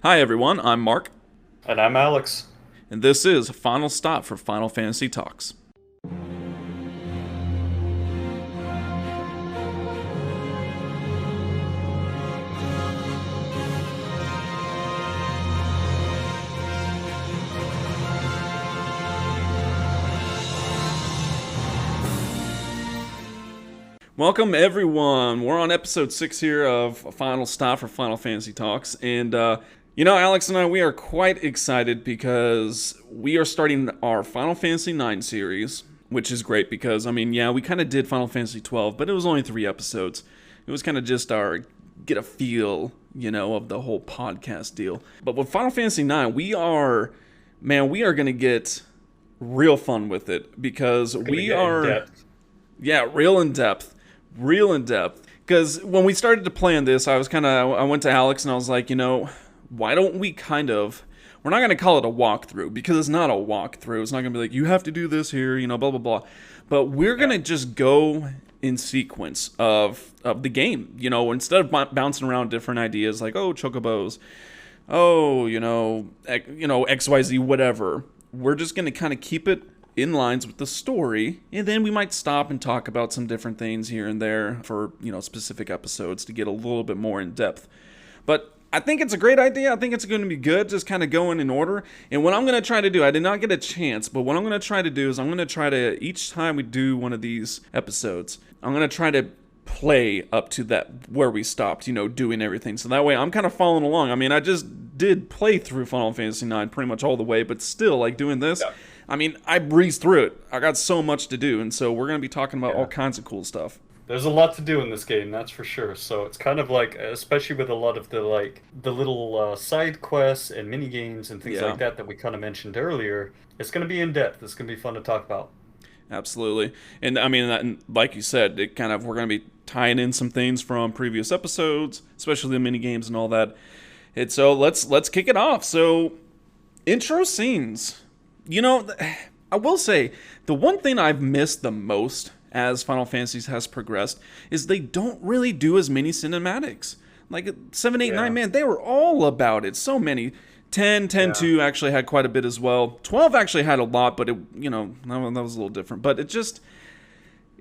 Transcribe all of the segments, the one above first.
Hi everyone, I'm Mark, And I'm Alex. and this is Final Stop for Final Fantasy Talks. Welcome everyone. We're on episode 6 here of Final Stop for Final Fantasy Talks, and Alex and I, we are quite excited because we are starting our Final Fantasy 9 series, which is great because, we kind of did Final Fantasy 12, but it was only 3 episodes. It was kind of just our get a feel, of the whole podcast deal. But with Final Fantasy 9, we are going to get real fun with it because Gonna we get in are, depth. yeah, real in depth. Because when we started to plan this, I went to Alex and I was like, why don't we we're not going to call it a walkthrough because it's not a walkthrough. It's not going to be like, you have to do this here, blah, blah, blah. But we're going to just go in sequence of the game, instead of bouncing around different ideas like, oh, chocobos, oh, XYZ, whatever. We're just going to kind of keep it in lines with the story, and then we might stop and talk about some different things here and there for, specific episodes to get a little bit more in depth. But I think it's a great idea. I think it's going to be good, just kind of going in order. And what I'm going to try to do, I did not get a chance, but what I'm going to try to do is I'm going to try to, each time we do one of these episodes, I'm going to try to play up to that where we stopped, doing everything. So that way I'm kind of following along. I just did play through Final Fantasy 9 pretty much all the way, but still, like, doing this, Yeah. I breezed through it. I got so much to do, and so we're going to be talking about all kinds of cool stuff. There's a lot to do in this game, that's for sure. So it's kind of like, especially with a lot of the little side quests and mini games and things Yeah, like that we kind of mentioned earlier. It's going to be in depth. It's going to be fun to talk about. absolutely. And like you said, we're going to be tying in some things from previous episodes, especially the mini games and all that. And so let's kick it off. So, intro scenes. I will say, the one thing I've missed the most as Final Fantasy has progressed is they don't really do as many cinematics. Like 7, 8, 9, Yeah. man, they were all about it. So many. 10, 10, Yeah. 2 actually had quite a bit as well. 12 actually had a lot, but that was a little different. But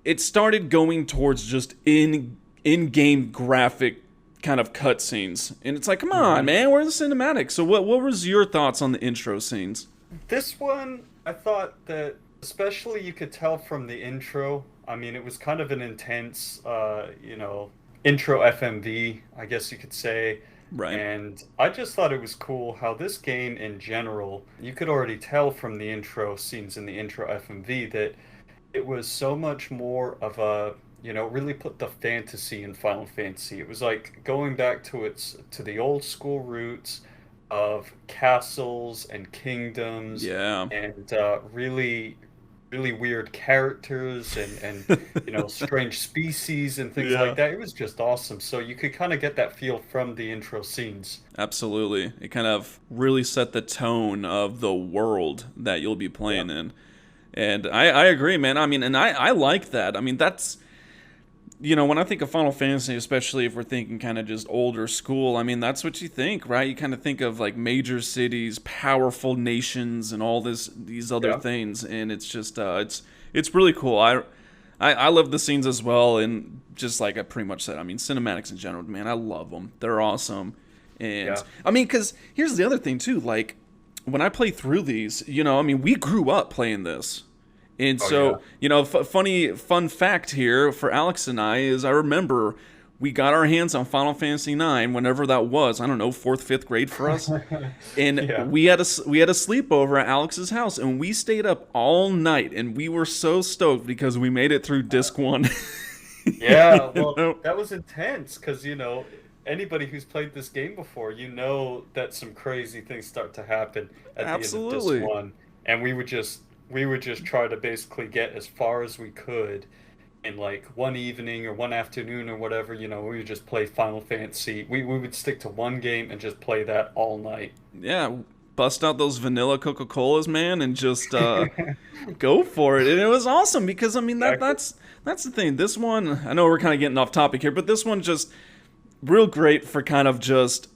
it started going towards just in-game graphic kind of cutscenes. And it's like, come on, man, where's the cinematics? So what was your thoughts on the intro scenes? This one, I thought that, especially you could tell from the intro. It was kind of an intense, intro FMV, I guess you could say. Right. And I just thought it was cool how this game in general, you could already tell from the intro scenes in the intro FMV that it was so much more of a, really put the fantasy in Final Fantasy. It was like going back to the old school roots of castles and kingdoms Yeah. and really really weird characters and strange species and things Yeah. like that. It was just awesome. So you could kind of get that feel from the intro scenes. Absolutely. It kind of really set the tone of the world that you'll be Yeah. playing in. And I agree, man. I like that. That's, when I think of Final Fantasy, especially if we're thinking kind of just older school, that's what you think, right? You kind of think of like major cities, powerful nations, and all these other Yeah. things, and it's just it's really cool. I love the scenes as well, and just like I pretty much said, cinematics in general, man, I love them. They're awesome, and Yeah. because here's the other thing too, like when I play through these, we grew up playing this. And Oh yeah. so, fun fact here for Alex and I is I remember we got our hands on Final Fantasy 9 whenever that was. I don't know, 4th, 5th grade for us. And Yeah. we had a sleepover at Alex's house and we stayed up all night and we were so stoked because we made it through disc 1. Yeah, You well, know? that was intense because, anybody who's played this game before, that some crazy things start to happen at the end of disc Absolutely. one. And we would just try to basically get as far as we could in like one evening or one afternoon or whatever, we would just play Final Fantasy. We would stick to one game and just play that all night. Yeah, bust out those vanilla Coca-Colas, man, and just go for it. And it was awesome because Exactly. that's the thing. This one, I know we're kind of getting off topic here, but this one just real great for kind of just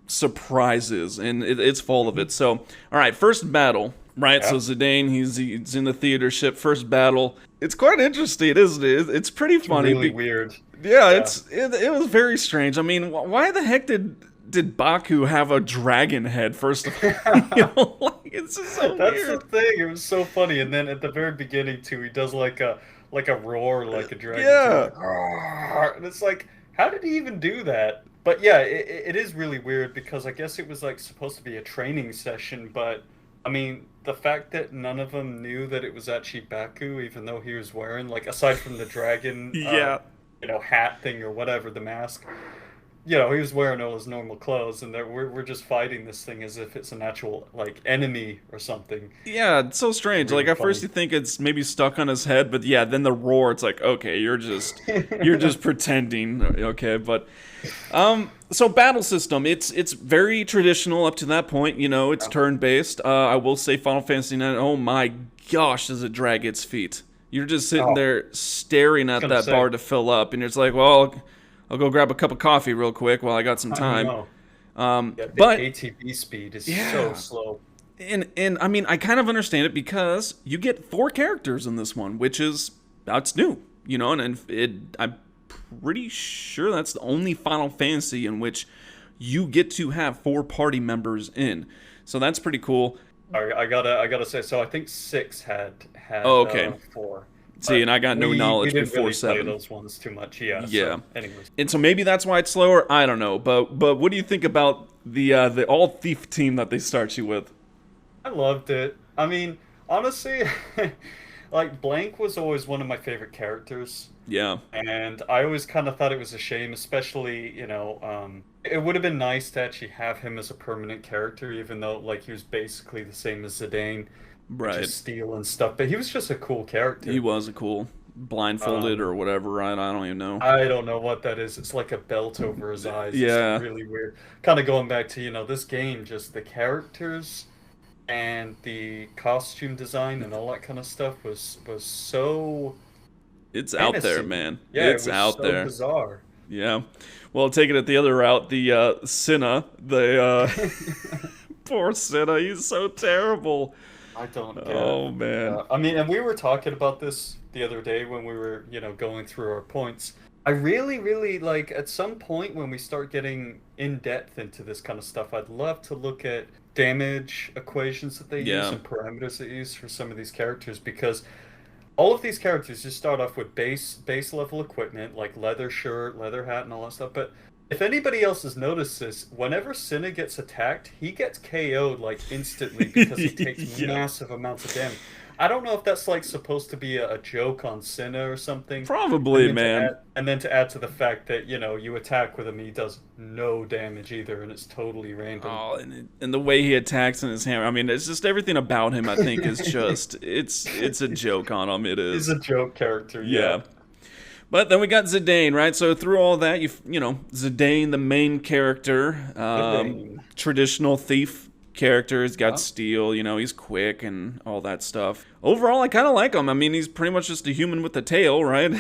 surprises, and it's full of it. So, all right, first battle, right? So Yeah, Zidane, he's in the theater ship. First battle. It's quite interesting, isn't it? It's pretty it's funny. really weird. Yeah, Yeah. it was very strange. I mean, why the heck did Baku have a dragon head? First of all, like it's just so That's the weird. thing. It was so funny. And then at the very beginning too, he does like a roar like a dragon too, Yeah, like "Roar," and it's like, how did he even do that? But yeah, it is really weird because I guess it was like supposed to be a training session, but I mean, the fact that none of them knew that it was actually Baku, even though he was wearing like aside from the dragon, yeah. hat thing or whatever, the mask. He was wearing all his normal clothes, and we're just fighting this thing as if it's an actual like enemy or something. Yeah, it's so strange. Like Really at first funny. you think it's maybe stuck on his head, but yeah, then the roar, it's like, okay, you're just pretending, okay? But so battle system, it's very traditional up to that point. It's Yeah. turn based. I will say Final Fantasy 9. Oh my gosh, does it drag its feet? You're just sitting Oh, there staring I was at gonna that bar say, to fill up, and it's like, well, I'll go grab a cup of coffee real quick while I got some I time. know. Yeah, the But ATB speed is so yeah, slow. and I mean, I kind of understand it because you get four characters in this one, which is that's new, and I'm pretty sure that's the only Final Fantasy in which you get to have four party members in. So that's pretty cool. I gotta say, so I think six Oh, had okay. four, See, and but I got no we knowledge didn't before really play seven. those ones too much. Yeah. Yeah, So, anyways, and so maybe that's why it's slower. I don't know, but what do you think about the all thief team that they start you with? I loved it. I mean, honestly, like Blank was always one of my favorite characters. Yeah, And I always kind of thought it was a shame, especially, it would have been nice to actually have him as a permanent character, even though, like, he was basically the same as Zidane, which right. is steal and stuff. But he was just a cool He character. was a cool blindfolded Um, or whatever. Right? I don't even know. I don't know what that is. It's like a belt over his eyes. It's Yeah, really weird. Kind of going back to, this game, just the characters and the costume design and all that kind of stuff was so it's out there, fantasy. man. Yeah, it It's was out so there. bizarre. Yeah. Well, taking it the other route, the Cinna, the poor Cinna, he's so terrible. I don't get. Oh man. I mean, and we were talking about this the other day when we were, going through our points. I really, really like at some point when we start getting in depth into this kind of stuff, I'd love to look at damage equations that they use Yeah. and parameters they use for some of these characters because all of these characters just start off with base level equipment like leather shirt, leather hat, and all that stuff. But if anybody else has noticed this, whenever Cinna gets attacked, he gets KO'd like instantly because he takes Yeah. massive amounts of damage. I don't know if that's like supposed to be a joke on Cinna or something, and Probably, then to man. add to the fact that you attack with him, he does no damage either, and it's totally random. Oh, and the way he attacks in his hammer. I mean, it's just everything about him. I think is just it's a joke on him. It He's is. a joke character, yeah. Yeah. But then we got Zidane, right? So through all that, you know, Zidane, the main character, The Dane. traditional thief character. He's got Huh? steel. He's quick and all that stuff. Overall, I kind of like him. I mean, he's pretty much just a human with a tail, right?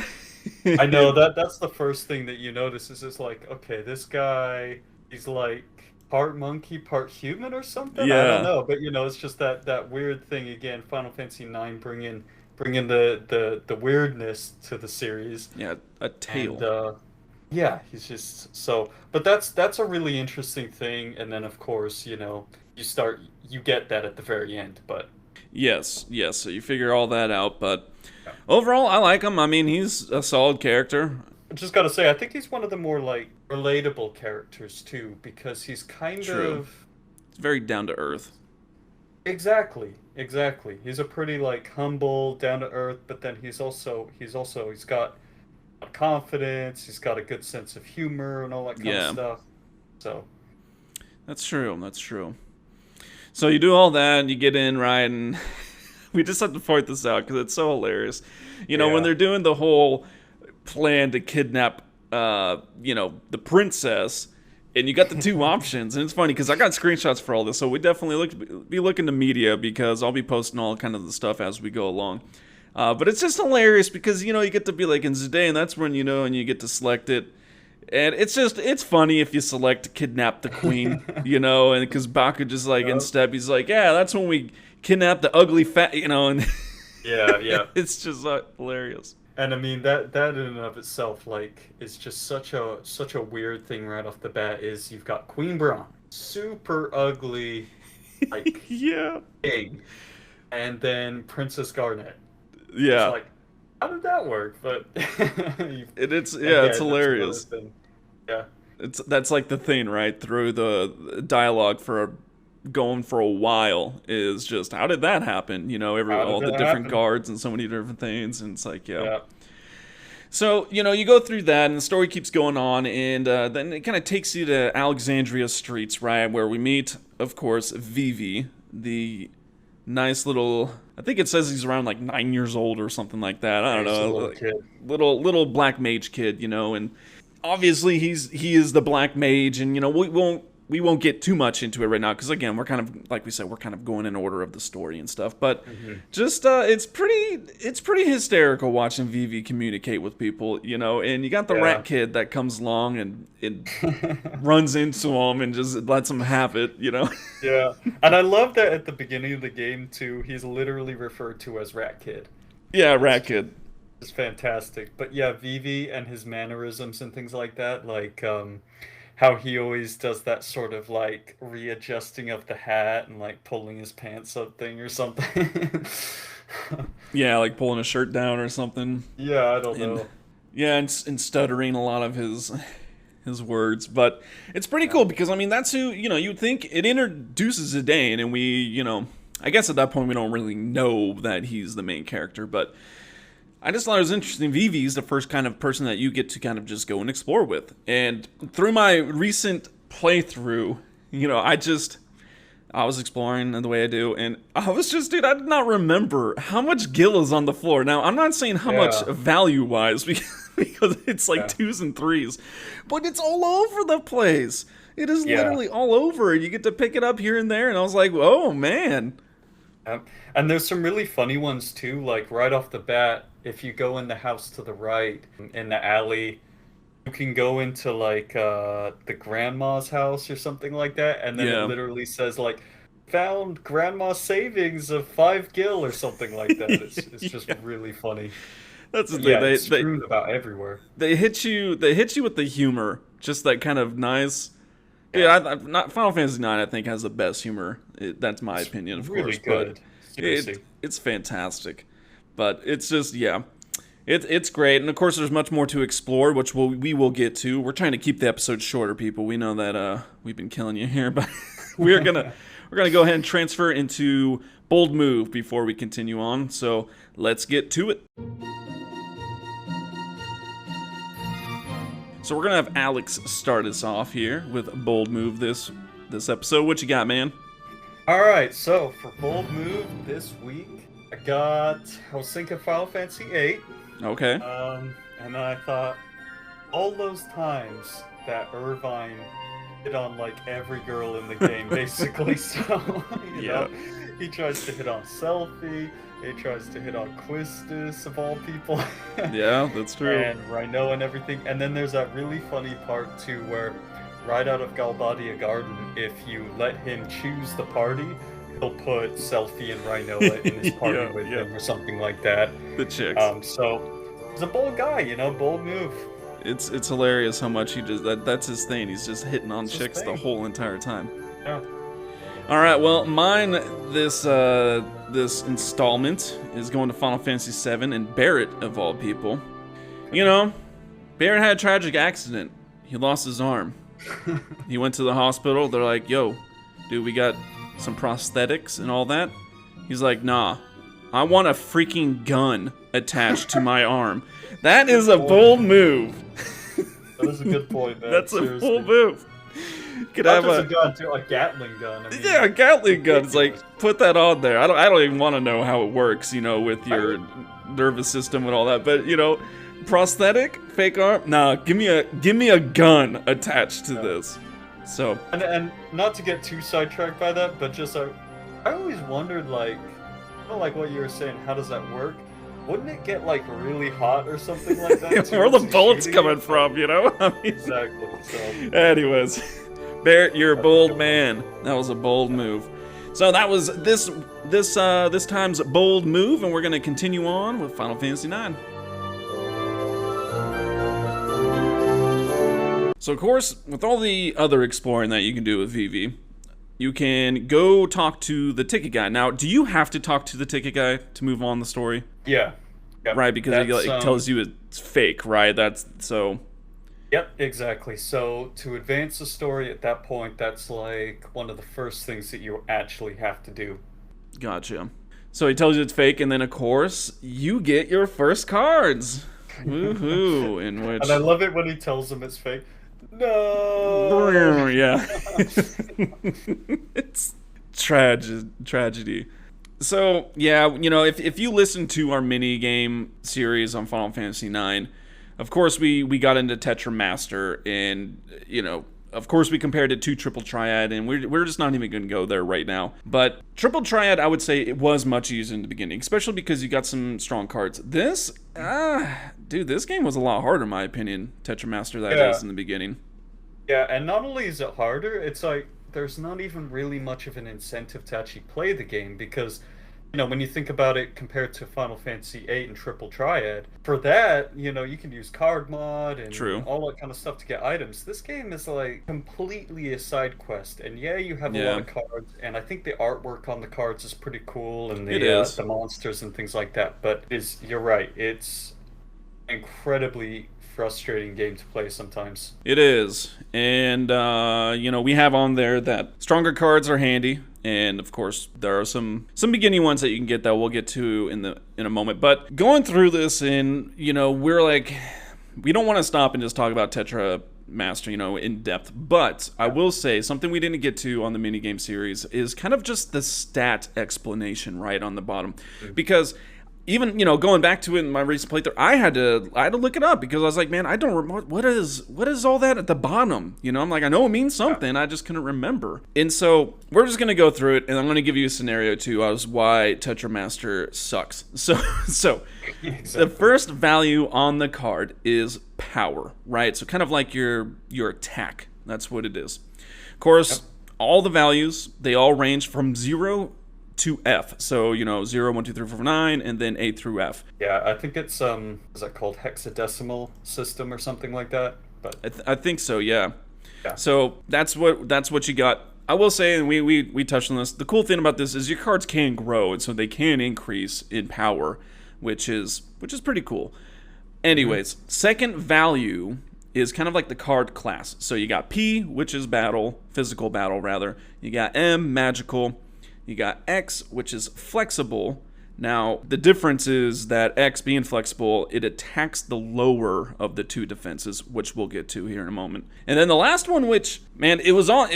I know that's the first thing that you notice is just like, okay, this guy, he's like part monkey, part human or something. I don't Yeah, know, but it's just that weird thing again. Final Fantasy 9 bringing the weirdness to the series, yeah, a and tail. yeah, he's just so. But that's a really interesting thing. And then of course, you get that at the very end, but. Yes, yes. So you figure all that out, but Yeah. overall, I like him. I mean, he's a solid character. I just gotta say, I think he's one of the more like relatable characters too, because he's kind True. of. It's very down to earth. Exactly, exactly. He's a pretty like humble, down to earth, but then he's got confidence. He's got a good sense of humor and all that kind of Yeah, stuff. So that's true. That's true. So you do all that, and you get in right, and we just have to point this out because it's so hilarious. When yeah, they're doing the whole plan to kidnap, the princess, and you got the two options, and it's funny because I got screenshots for all this, so we definitely be looking to media because I'll be posting all kind of the stuff as we go along. But it's just hilarious because you get to be like in Zidane, that's when and you get to select it. And it's funny if you select kidnap the queen, and because Baku just like in Yep. step, he's like, yeah, that's when we kidnap the ugly fat, and Yeah, yeah. it's just hilarious. And I mean that in and of itself, like, is just such a weird thing right off the bat. Is you've got Queen Braun, super ugly, like Yeah, pig, and then Princess Garnet. It's yeah, like, how did that work? But it's yeah, it's again, that's another hilarious. thing. Yeah. That's like the thing, right? Through the dialogue for going for a while is just how did that happen? How All did the that different happen? guards and so many different things, and it's like, yeah. Yeah. So, you go through that, and the story keeps going on, and then it kind of takes you to Alexandria streets, right, where we meet, of course, Vivi, the nice little. I think it says he's around like 9 years old or something like that. I don't He's a know, little like, kid. little black mage kid, and obviously he is the black mage, and we won't get too much into it right now because again we're kind of like we said we're kind of going in order of the story and stuff, but Hmm. just it's pretty hysterical watching Vivi communicate with people, and you got the Yeah. rat kid that comes along and it runs into him and just lets him have it. Yeah. And I love that at the beginning of the game too, he's literally referred to as Rat Kid. Yeah, It's rat kid. just fantastic. But yeah, Vivi and his mannerisms and things like that, like how he always does that sort of like readjusting of the hat and like pulling his pants up thing or something. Yeah, like pulling a shirt down or something, Yeah, I don't and know. yeah, and stuttering a lot of his words, but it's pretty Yeah. cool because I mean that's who you'd think it introduces Zidane, and we I guess at that point we don't really know that he's the main character, but I just thought it was interesting. Vivi's the first kind of person that you get to kind of just go and explore with, and through my recent playthrough, I was exploring the way I do, and I was just, dude, I did not remember how much Gil is on the floor. Now, I'm not saying how much Yeah. value wise, because it's like Yeah. twos and threes, but it's all over the place. It is Yeah. literally all over. You get to pick it up here and there, and I was like, oh, man. And there's some really funny ones too, like right off the bat, if you go in the house to the right in the alley, you can go into like the grandma's house or something like that, and then it Yeah. literally says like found grandma's savings of 5 gil or something like that. It's just Yeah. really funny. That's the But thing. yeah, They, it's they, strewn about everywhere. they hit you with the humor, just that kind of nice. Yeah, Yeah, not Final Fantasy IX. I think has the best humor. That's my it's opinion, of really course, but good. it Seriously. it's fantastic. But it's just yeah, it's great, and of course there's much more to explore, which we will get to. We're trying to keep the episodes shorter, people. We know that we've been killing you here, but we're gonna go ahead and transfer into bold move before we continue on. So let's get to it. So we're gonna have Alex start us off here with bold move this episode. What you got, man? All right, so for bold move this week, I was thinking Final Fantasy VIII. Okay. And then I thought, all those times that Irvine hit on like every girl in the game, basically. So, you Yeah. know, he tries to hit on Selphie, he tries to hit on Quistis of all people, Yeah, that's true. and Rhino and everything. And then there's that really funny part too, where right out of Galbadia Garden, if you let him choose the party, he'll put Selphie and Rhinoa in his party Yeah, with yeah. him or something like that. The chicks. So he's a bold guy, bold move. It's hilarious how much he just that's his thing. He's just hitting on It's his chicks the thing. whole entire time. Yeah. All right, well, mine this installment is going to Final Fantasy VII and Barrett of all people. Barrett had a tragic accident. He lost his arm. He went to the hospital. They're like, "Yo, dude, we got some prosthetics and all that." He's like, "Nah, I want a freaking gun attached to my arm." That is a bold move. That is a good point, man. That's a Seriously. bold move. Could Not have just a a gun, too, a Gatling gun. I mean, yeah, a Gatling gun. It's like put that on there. I don't even want to know how it works, with your nervous system and all that. But prosthetic, fake arm. Nah, give me a gun attached to this. So and not to get too sidetracked by that, but just I always wondered, like, like what you were saying, how does that work? wouldn't it get like really hot or something like that? Where are the towards bullets shooting coming it? from, you know? I mean, Exactly. So anyways, Barrett, you're a that's a bold good one. man. That was a bold move. So that was this time's bold move, and we're gonna continue on with Final Fantasy IX. So of course, with all the other exploring that you can do with Vivi, you can go talk to the ticket guy. Now, do you have to talk to the ticket guy to move on the story? Yeah. Yep. Right, because That's it tells you it's fake, right? That's so. Yep, exactly. So to advance the story at that point, that's like one of the first things that you actually have to do. Gotcha. So he tells you it's fake, and then of course you get your first cards. Woohoo! In which, And I love it when he tells them it's fake. No. yeah, it's tragedy. So yeah, you know, if you listen to our mini game series on Final Fantasy IX, of course we got into Tetra Master, and you know, of course we compared it to Triple Triad, and we're just not even going to go there right now. But Triple Triad, I would say it was much easier in the beginning, especially because you got some strong cards. This, dude, this game was a lot harder in my opinion. Tetra Master that Yeah. is in the beginning. Yeah, and not only is it harder, it's like there's not even really much of an incentive to actually play the game because, you know, when you think about it compared to Final Fantasy VIII and Triple Triad, for that, you know, you can use card mod and True. all that kind of stuff to get items. This game is like completely a side quest, and yeah, you have a Yeah. lot of cards, and I think the artwork on the cards is pretty cool, and It is. the monsters and things like that. But you're right, it's incredibly frustrating game to play sometimes. It is. And, you know, we have on there that stronger cards are handy. And, of course, there are some beginning ones that you can get that we'll get to in a moment. But going through this, and, you know, we're like, we don't want to stop and just talk about Tetra Master, you know, in depth. But I will say something we didn't get to on the minigame series is kind of just the stat explanation right on the bottom. Because even, you know, going back to it in my recent playthrough, I had to look it up because I was like, man, I don't remember what is all that at the bottom. You know, I'm like, I know it means something, I just couldn't remember. And so we're just gonna go through it, and I'm gonna give you a scenario too as why Tetra Master sucks. So the Exactly. first value on the card is power, right? So kind of like your attack. That's what it is. Of course, all the values, they all range from 0 to F. So, you know, 0, 1, 2, 3, 4, 5, 9, and then A through F. Yeah, I think it's is that called hexadecimal system or something like that? But I think so, yeah. yeah. So that's what you got. I will say, and we touched on this, the cool thing about this is your cards can grow, and so they can increase in power, which is pretty cool. Anyways, second value is kind of like the card class. So you got P, which is battle, physical battle rather. You got M, magical. You got X, which is flexible. Now, the difference is that X being flexible, it attacks the lower of the two defenses, which we'll get to here in a moment. And then the last one, which, man, it was on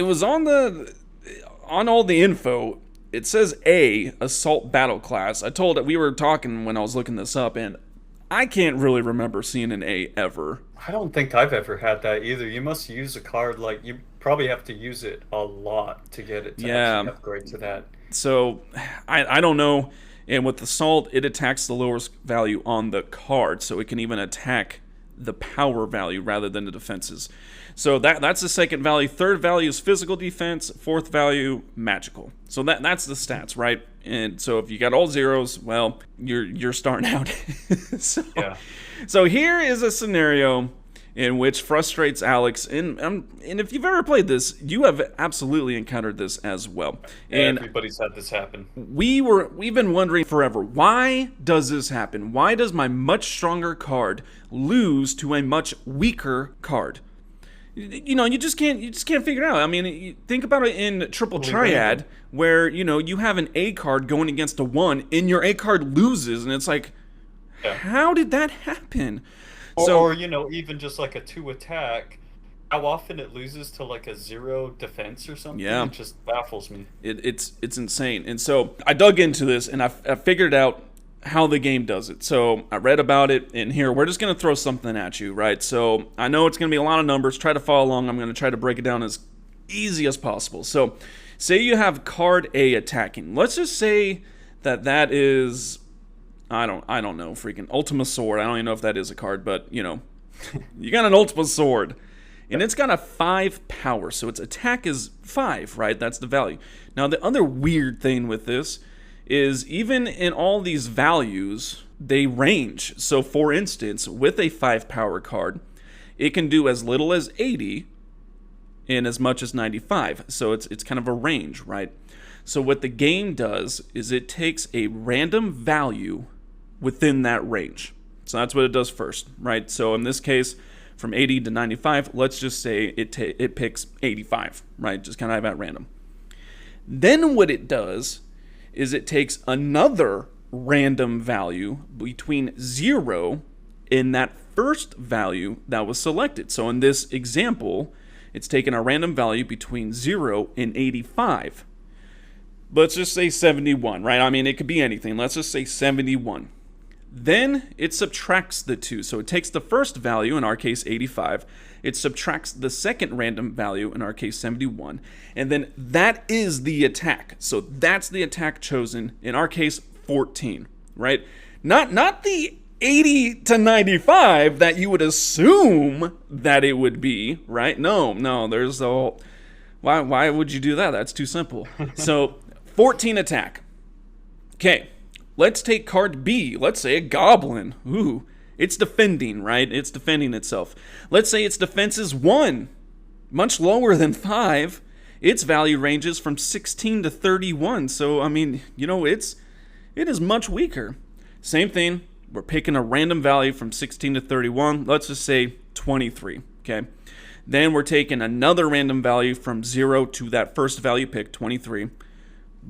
all the info. It says A, assault battle class. We were talking when I was looking this up, and I can't really remember seeing an A ever. I don't think I've ever had that either. You must use a card like you probably have to use it a lot to get it to actually upgrade to that. So, I don't know. And with Assault, it attacks the lowest value on the card, so it can even attack the power value rather than the defenses. So that's the second value. Third value is physical defense. Fourth value, magical. So that's the stats, right? And so if you got all zeros, well, you're starting out. so, Yeah. so here is a scenario in which frustrates Alex, and if you've ever played this, you have absolutely encountered this as well. And Everybody's had this happen. we've been wondering forever, why does this happen? Why does my much stronger card lose to a much weaker card? You know, you just can't figure it out. I mean, you think about it in Triple Triad, where, you know, you have an A card going against a 1, and your A card loses, and it's like, how did that happen? Or you know, even just like a 2 attack, how often it loses to like a 0 defense or something, Yeah. it just baffles me. It's insane. And so I dug into this, and I figured out how the game does it. So I read about it, and here we're just going to throw something at you, right? So I know it's going to be a lot of numbers. Try to follow along. I'm going to try to break it down as easy as possible. So say you have card A attacking. Let's just say that is I don't know, freaking Ultima Sword. I don't even know if that is a card, but you got an Ultima Sword. And it's got a 5 power, so its attack is 5, right? That's the value. Now, the other weird thing with this is even in all these values, they range. So, for instance, with a 5 power card, it can do as little as 80 and as much as 95. So, it's kind of a range, right? So, what the game does is it takes a random value within that range. So, that's what it does first, right? So, in this case, from 80 to 95, let's just say it picks 85, right? Just kind of at random. Then what it does is it takes another random value between 0 and that first value that was selected. So in this example, it's taken a random value between 0 and 85. Let's just say 71, right? I mean, it could be anything. Let's just say 71. Then it subtracts the two. So it takes the first value, in our case 85, it subtracts the second random value, in our case 71, and then that is the attack. So that's the attack chosen, in our case 14, right? Not the 80 to 95 that you would assume that it would be, right? No, there's a whole... Why would you do that? That's too simple. So 14 attack. Okay. Let's take card B. Let's say a goblin. Ooh, it's defending, right? It's defending itself. Let's say its defense is 1, much lower than 5. Its value ranges from 16 to 31. So, I mean, it is much weaker. Same thing. We're picking a random value from 16 to 31. Let's just say 23, okay? Then we're taking another random value from 0 to that first value pick, 23.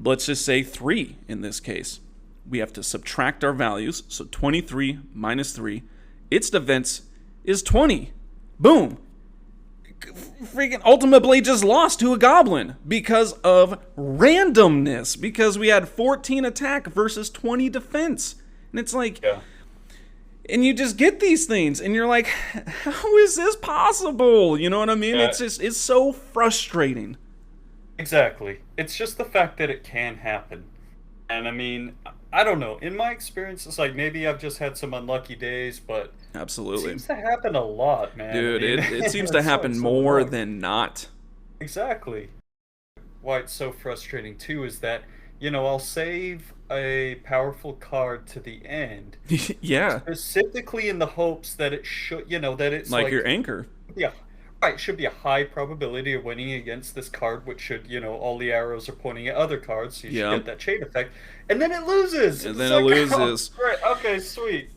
Let's just say 3 in this case. We have to subtract our values. So 23 minus 3. Its defense is 20. Boom. Freaking Ultima Blade just lost to a goblin because of randomness. Because we had 14 attack versus 20 defense. And it's like... Yeah. And you just get these things. And you're like, how is this possible? You know what I mean? Yeah. It's so frustrating. Exactly. It's just the fact that it can happen. And I mean, I don't know. In my experience, it's like maybe I've just had some unlucky days, but Absolutely. it seems to happen a lot, man. Dude, I mean, it seems to happen so more long. than not. Exactly. Why it's so frustrating too is that, I'll save a powerful card to the end, Yeah. specifically in the hopes that it should, that it's Like like, your anchor. yeah, right, should be a high probability of winning against this card, which should, all the arrows are pointing at other cards, so you Yeah. should get that chain effect. And then it loses. And It's then it like, loses. Oh, great. Okay, sweet.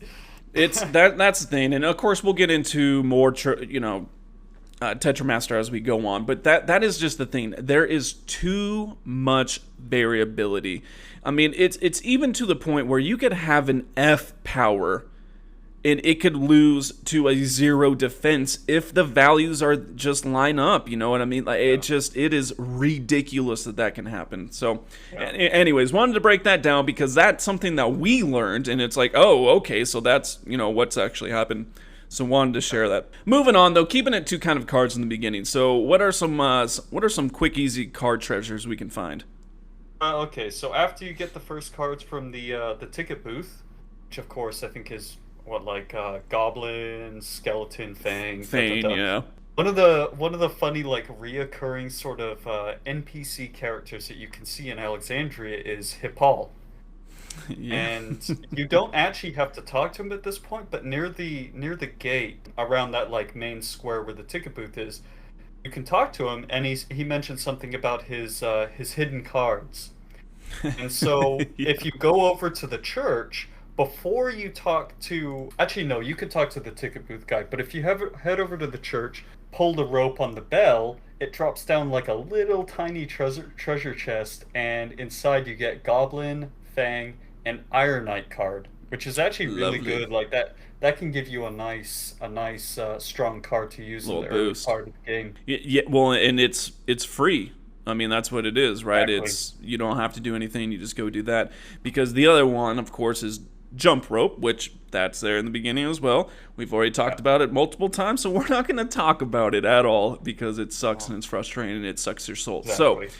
It's that's the thing, and of course we'll get into more, Tetra Master as we go on. But that is just the thing. There is too much variability. I mean, it's even to the point where you could have an F power, and it could lose to a 0 defense if the values are just line up. You know what I mean? Like, it is ridiculous that can happen. So, anyways, wanted to break that down because that's something that we learned, and it's like, oh, okay, so that's what's actually happened. So wanted to share that. Moving on though, keeping it to kind of cards in the beginning. So what are some quick, easy card treasures we can find? Okay, so after you get the first cards from the ticket booth, which of course I think is goblin, skeleton, fang, Yeah. One of the funny like reoccurring sort of NPC characters that you can see in Alexandria is Hippal. Yeah. And you don't actually have to talk to him at this point, but near the gate around that like main square where the ticket booth is, you can talk to him, and he mentioned something about his hidden cards. And so Yeah. if you go over to the church before you talk to, actually no, you could talk to the ticket booth guy, but if you head over to the church, pull the rope on the bell, it drops down like a little tiny treasure chest, and inside you get Goblin, Fang, and Iron Knight card, which is actually really Lovely. good. Like that can give you a nice strong card to use in Little the early boost. part of the game. Yeah, well, and it's free. I mean, that's what it is, right? Exactly. It's you don't have to do anything. You just go do that. Because the other one, of course, is jump rope, which that's there in the beginning as well. We've already talked about it multiple times, so we're not going to talk about it at all because it sucks and it's frustrating and it sucks your soul. So, Exactly.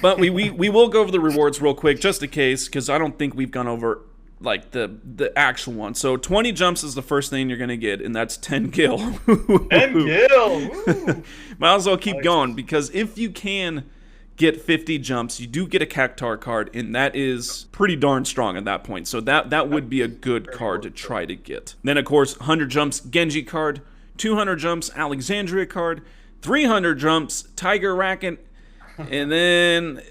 but we will go over the rewards real quick just in case, because I don't think we've gone over like the actual one. So 20 jumps is the first thing you're gonna get, and that's 10 gil. 10 gil. Woo. Might as well keep Nice. going, because if you can get 50 jumps, you do get a Cactar card, and that is pretty darn strong at that point. So that would be a good card to try to get. Then of course 100 jumps Genji card, 200 jumps Alexandria card, 300 jumps Tiger Racket, and then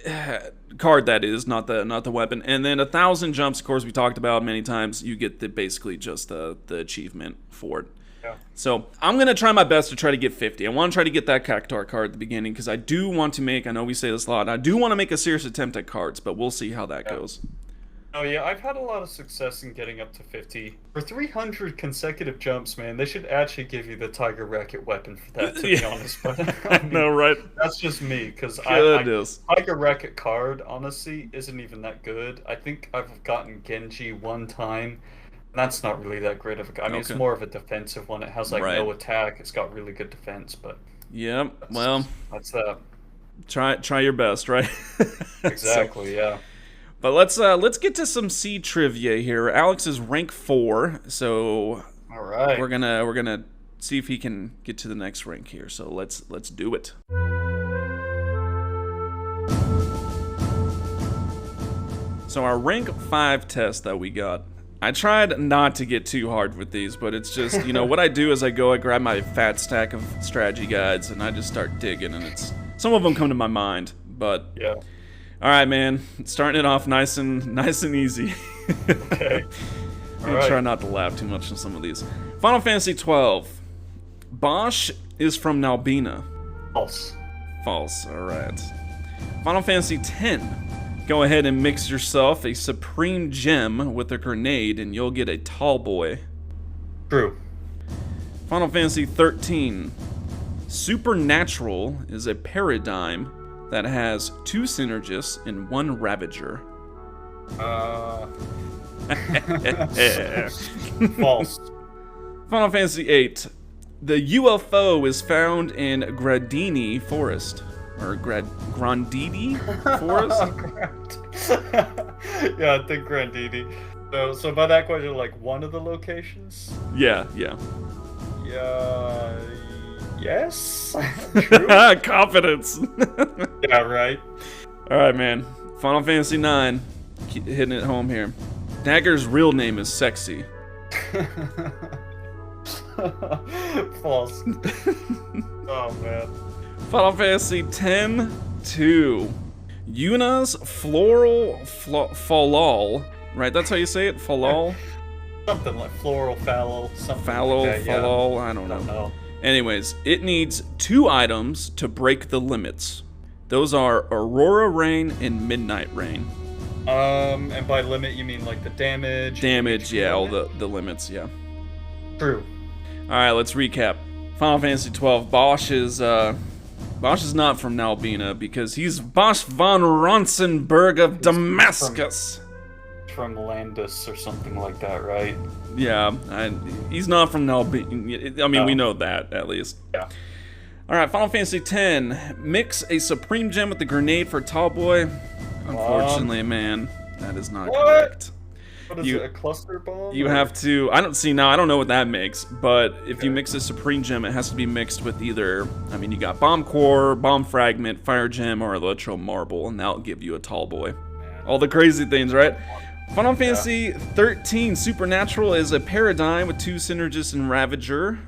card, that is not the weapon, and then 1,000 jumps, of course we talked about many times, you get basically just the achievement for it. Yeah. So I'm gonna try my best to try to get 50. I want to try to get that Cactar card at the beginning, because I do want to make, I know we say this a lot, I do want to make a serious attempt at cards, but we'll see how that goes. Oh yeah, I've had a lot of success in getting up to 50. For 300 consecutive jumps, man, they should actually give you the Tiger Racket weapon for that, to be honest. But I mean, No, right? that's just me, because Goodness. Tiger Racket card, honestly, isn't even that good. I think I've gotten Genji one time, and that's not really that great of a... I mean, it's Okay. more of a defensive one. It has, like, Right. no attack. It's got really good defense, but... Yep. Well, That's that. try your best, right? Exactly, yeah. But let's get to some C trivia here. Alex is rank 4, so All right. we're gonna see if he can get to the next rank here. So let's do it. So our rank 5 test that we got, I tried not to get too hard with these, but it's just, you know, what I do is I grab my fat stack of strategy guides and I just start digging, and it's, some of them come to my mind, but Yeah. all right, man, starting it off nice and easy. Okay. I'm gonna try not to laugh too much on some of these. Final Fantasy 12. Bosch is from Nalbina. False. False. All right. Final Fantasy 10. Go ahead and mix yourself a supreme gem with a grenade, and you'll get a tall boy. True. Final Fantasy 13. Supernatural is a paradigm that has 2 synergists and 1 ravager. False. Final Fantasy VIII. The UFO is found in Gradini Forest. Or Grandini Forest? Yeah, I think Grandini. So by that question, like one of the locations? Yeah. Yeah. Yes. True. Confidence. Yeah. Right. Alright, man. Final Fantasy IX. Keep hitting it home here. Dagger's real name is Sexy. False. Oh man. Final Fantasy X-2. Yuna's floral falal. Right, that's how you say it? Falal? Something like floral fallow. Something Fallow, like that, yeah. falal, I don't I don't know. know. Anyways, it needs 2 items to break the limits. Those are Aurora Rain and Midnight Rain. And by limit you mean like the damage? Damage, HP yeah, all limit? the limits, yeah. True. Alright, let's recap. Final Fantasy 12, Bosch is not from Nalbina, because he's Bosch von Ronsenberg of Damascus. From Landis or something like that, right? Yeah, he's not from Nalbina. I mean, we know that, at least. Yeah. Alright, Final Fantasy X. Mix a Supreme Gem with the grenade for Tallboy. Unfortunately, man, that is not correct. What is it, a cluster bomb? You have to... I don't know what that makes, but if you mix a Supreme Gem, it has to be mixed with either... I mean, you got Bomb Core, Bomb Fragment, Fire Gem, or Electro Marble, and that'll give you a Tallboy. All the crazy things, right? Final Fantasy 13 Supernatural is a paradigm with 2 synergists and Ravager.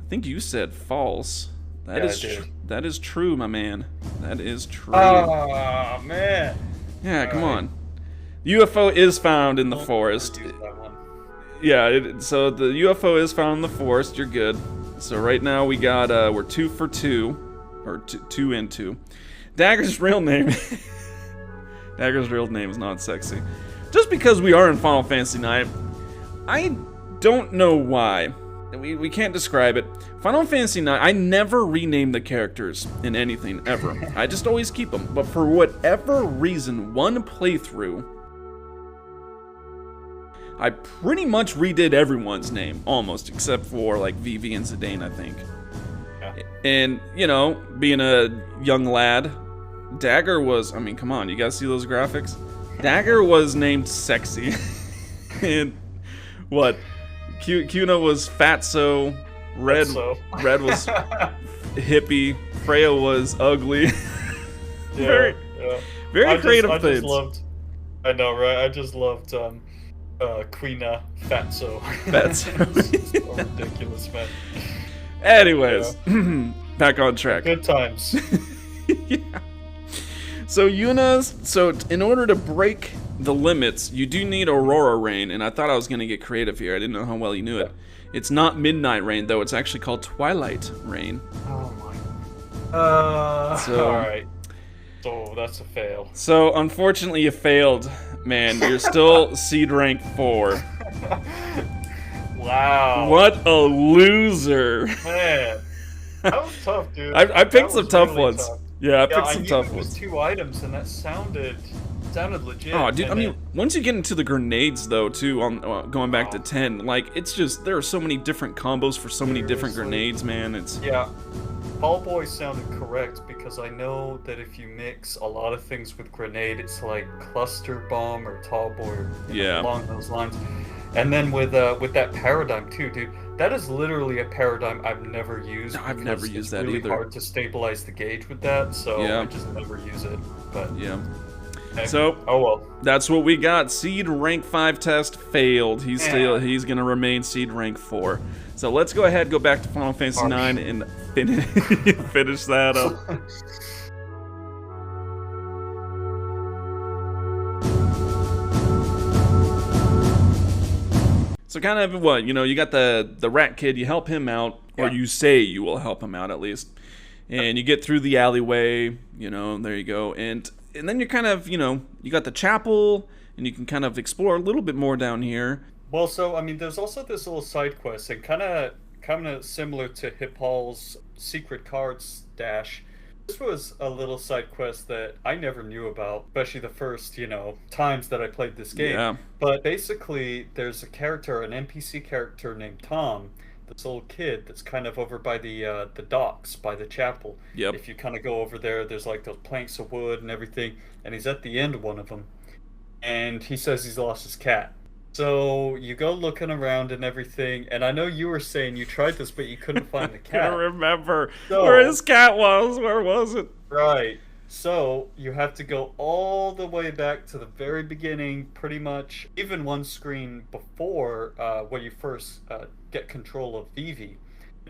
I think you said false. That is true, my man. That is true. Oh, man. Yeah, come on. UFO is found in the forest. That one. Yeah, so the UFO is found in the forest. You're good. So right now we got we're 2 for 2, or 2 and 2. Dagger's real name. Dagger's real name is not Sexy. Just because we are in Final Fantasy IX, I don't know why. We can't describe it. Final Fantasy IX, I never rename the characters in anything, ever. I just always keep them. But for whatever reason, one playthrough, I pretty much redid everyone's name, almost, except for, like, Vivi and Zidane, I think. Yeah. And, you know, being a young lad, Dagger was, I mean, come on, you guys see those graphics? Dagger was named Sexy. And what? Cuna was fatso. Red, So. Red was hippie. Freya was ugly. Yeah, very, yeah. very creative I just things. loved. I know, right? I just loved Queena Fatso. It's Fatso. so ridiculous, man. Yeah. Anyways, back on But track. good times. Yeah. So Yuna's. So in order to break the limits, you do need Aurora Rain, and I thought I was gonna get creative here. I didn't know how well you knew it. It's not Midnight Rain though. It's actually called Twilight Rain. Oh my. So- All right. So that's a fail. So unfortunately, you failed, man. You're still seed rank 4. Wow. What a loser! Man, that was tough, dude. I That picked some was tough really ones. tough. Yeah, I picked I some knew tough it was ones. 2 items, and that sounded legit. Oh, dude, and I mean, then- once you get into the grenades, though, too, on going back to Oh. 10, like, it's just, there are so many different combos for so many different Seriously. grenades, man. It's, yeah, Ball Boy sounded correct because I know that if you mix a lot of things with grenade, it's like cluster bomb or tall boy, or, Yeah. along those lines. And then with that paradigm too, dude. That is literally a paradigm I've never used. No, I've because never used that It's really either. hard to stabilize the gauge with that, so Yeah. I just never use it. But yeah. hey, So, oh well. that's what we got. Seed rank 5 test failed. Yeah. He's gonna remain seed rank 4. So let's go ahead, go back to Final Fantasy Harsh. 9 and finish that up. So kind of what, you got the rat kid, you help him out, or Yeah. you say you will help him out at least. And you get through the alleyway, there you go. And then you're kind of, you got the chapel, and you can kind of explore a little bit more down here. Well, so I mean, there's also this little side quest, and kind of similar to Hippol's secret cards stash. This was a little side quest that I never knew about, especially the first, times that I played this game. Yeah. But basically, there's a character, an NPC character named Tom, this little kid that's kind of over by the docks, by the chapel. Yep. If you kind of go over there, there's like those planks of wood and everything, and he's at the end of one of them, and he says he's lost his cat. So you go looking around and everything, and I know you were saying you tried this, but you couldn't find the I cat. remember So- where his cat was. Where was it? Right. So you have to go all the way back to the very beginning, pretty much, even one screen before when you first get control of Vivi,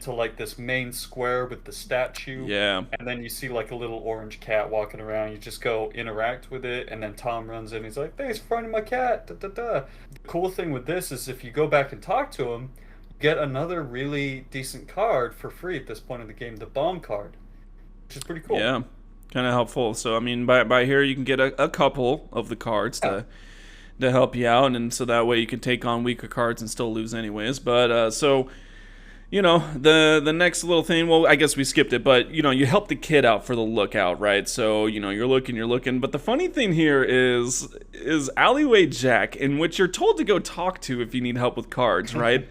to like this main square with the statue. Yeah. And then you see like a little orange cat walking around. You just go interact with it, and then Tom runs in. He's like, "Thanks for finding my cat." Da, da, da. The cool thing with this is if you go back and talk to him, you get another really decent card for free at this point in the game, the bomb card, which is pretty cool. Yeah. Kind of helpful. So I mean, by here you can get a couple of the cards to help you out, and so that way you can take on weaker cards and still lose anyways. But so. The next little thing, well, I guess we skipped it, but, you help the kid out for the lookout, right? So, you're looking. But the funny thing here is Alleyway Jack, in which you're told to go talk to if you need help with cards, right?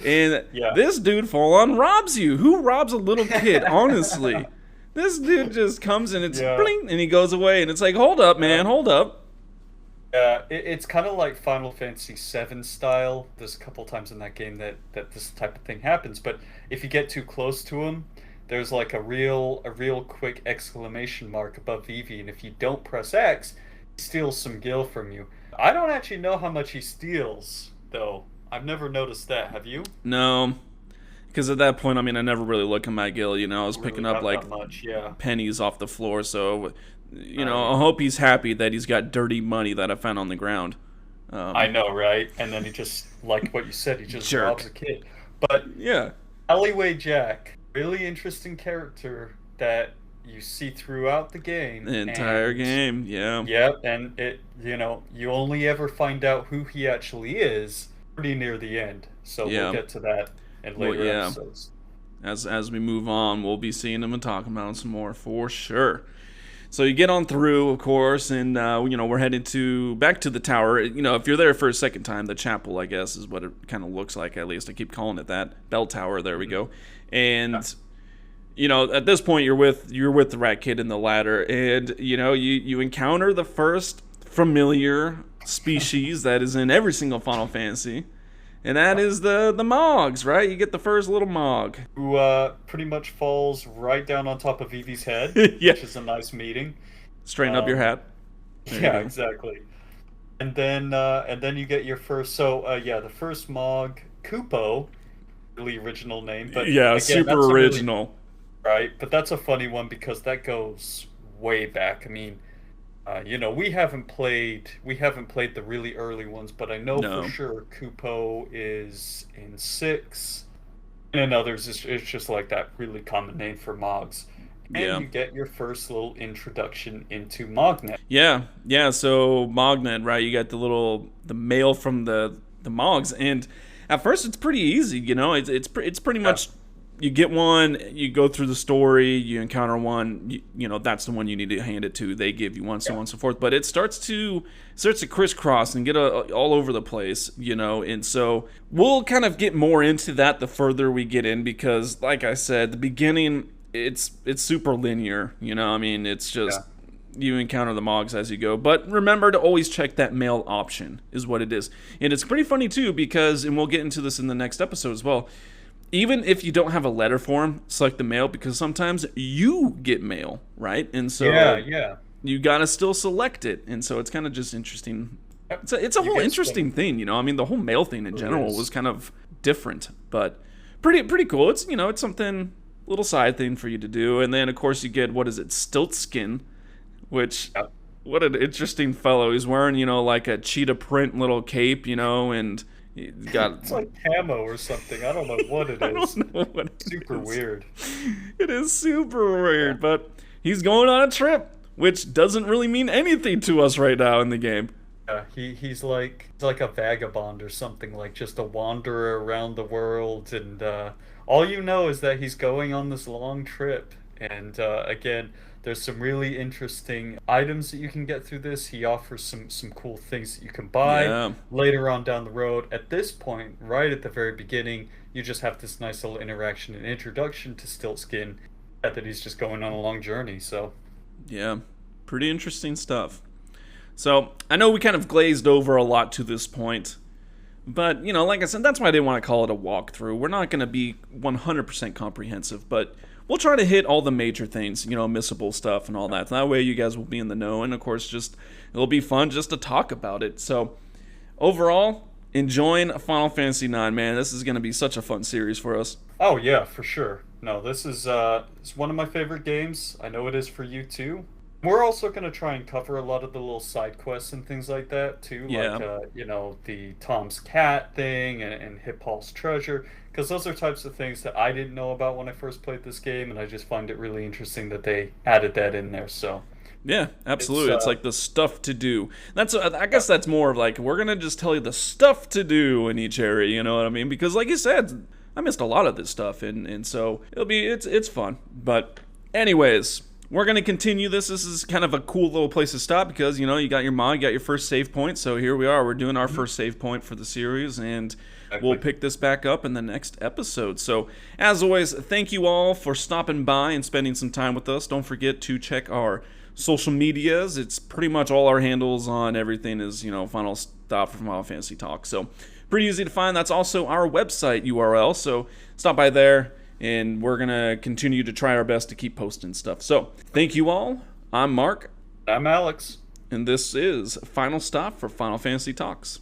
And Yeah. this dude full on robs you. Who robs a little kid, honestly? This dude just comes and it's Yeah. bling, and he goes away, and it's like, hold up, man, hold up. Yeah, it's kind of like Final Fantasy VII style. There's a couple times in that game that this type of thing happens, but if you get too close to him, there's like a real quick exclamation mark above Vivi, and if you don't press X, he steals some gil from you. I don't actually know how much he steals, though. I've never noticed that. Have you? No, because at that point, I mean, I never really look at my gil, I was picking Really up not like that much, yeah. pennies off the floor, so I hope he's happy that he's got dirty money that I found on the ground. I know, right? And then he just, like what you said, he just Jerk. robs a kid. But Yeah. Alleyway Jack, really interesting character that you see throughout the game. The entire and- game, yeah. Yep, and you only ever find out who he actually is pretty near the end. So Yeah. we'll get to that in Well, later yeah. episodes. As we move on, we'll be seeing him and talking about him some more for sure. So you get on through, of course, and we're headed back to the tower. If you're there for a second time, the chapel, I guess, is what it kind of looks like. At least I keep calling it that. Bell tower. There we go. And at this point, you're with the rat kid in the ladder, and you encounter the first familiar species that is in every single Final Fantasy, and that is the Mogs, right? You get the first little Mog. Who pretty much falls right down on top of Evie's head, Yeah. which is a nice meeting. Straighten up your Um, hat. There you yeah, go. exactly. And then you get your first. So yeah, the first Mog, Kupo, really original name, but Yeah, again, super that's a really original. right. But that's a funny one because that goes way back. I mean, we haven't played the really early ones, but I know for No. sure Kupo is in six, and in others it's just like that really common name for Mogs. And Yeah. you get your first little introduction into Mognet. Yeah, yeah. So Mognet, right? You got the mail from the Mogs, and at first it's pretty easy. It's pretty Yeah, much you get one, you go through the story, you encounter one, that's the one you need to hand it to. They give you one, so yeah, on and so forth. But it starts to crisscross and get all over the place, and so we'll kind of get more into that the further we get in because, like I said, the beginning it's super linear. I mean, it's yeah. just you encounter the Mogs as you go. But remember to always check that mail option, is what it is. And it's pretty funny, too, because, and we'll get into this in the next episode as well, even if you don't have a letter form, select the mail because sometimes you get mail, right? And Yeah, so yeah. you gotta still select it. And so it's kind of just interesting. Yep. It's a You whole get interesting some. thing, I mean, the whole mail thing in It really general is. was kind of different, but pretty cool. It's something little side thing for you to do. And then of course you get, what is it, Stiltskin, which, Yep. what an interesting fellow. He's wearing, like a cheetah print little cape, and he got It's like camo or something. I don't know what it I is. don't know what it Super is. weird. It is super Yeah. weird, but he's going on a trip, which doesn't really mean anything to us right now in the game. Yeah, he's like a vagabond or something, like just a wanderer around the world, and all you know is that he's going on this long trip. And again, there's some really interesting items that you can get through this. He offers some cool things that you can buy Yeah, later on down the road. At this point, right at the very beginning, you just have this nice little interaction and introduction to Stiltskin, that he's just going on a long journey. So yeah, pretty interesting stuff. So I know we kind of glazed over a lot to this point, but like I said, that's why I didn't want to call it a walkthrough. We're not going to be 100% comprehensive, but we'll try to hit all the major things, missable stuff and all that. That way you guys will be in the know, and of course, just it'll be fun just to talk about it. So overall, enjoying Final Fantasy IX, man. This is going to be such a fun series for us. oh yeah, for sure. No, this is it's one of my favorite games. I know it is for you too. We're also going to try and cover a lot of the little side quests and things like that too, like Yeah, the Tom's cat thing and Hip Hall's treasure, because those are types of things that I didn't know about when I first played this game, and I just find it really interesting that they added that in there. So, yeah, it's absolutely. It's like the stuff to do. I yeah, guess that's more of like we're gonna just tell you the stuff to do in each area. You know what I mean? Because like you said, I missed a lot of this stuff, and so it's fun. But anyways, we're gonna continue this. This is kind of a cool little place to stop because you got your mod, you got your first save point. So here we are. We're doing our mhm, first save point for the series, and we'll exactly. pick this back up in the next episode. So as always, thank you all for stopping by and spending some time with us. Don't forget to check our social medias. It's pretty much all our handles on everything is Final Stop for Final Fantasy Talk. So pretty easy to find. That's also our website URL. So stop by there, and we're gonna continue to try our best to keep posting stuff. So thank you all. I'm Mark, I'm Alex. and this is Final Stop for Final Fantasy Talks.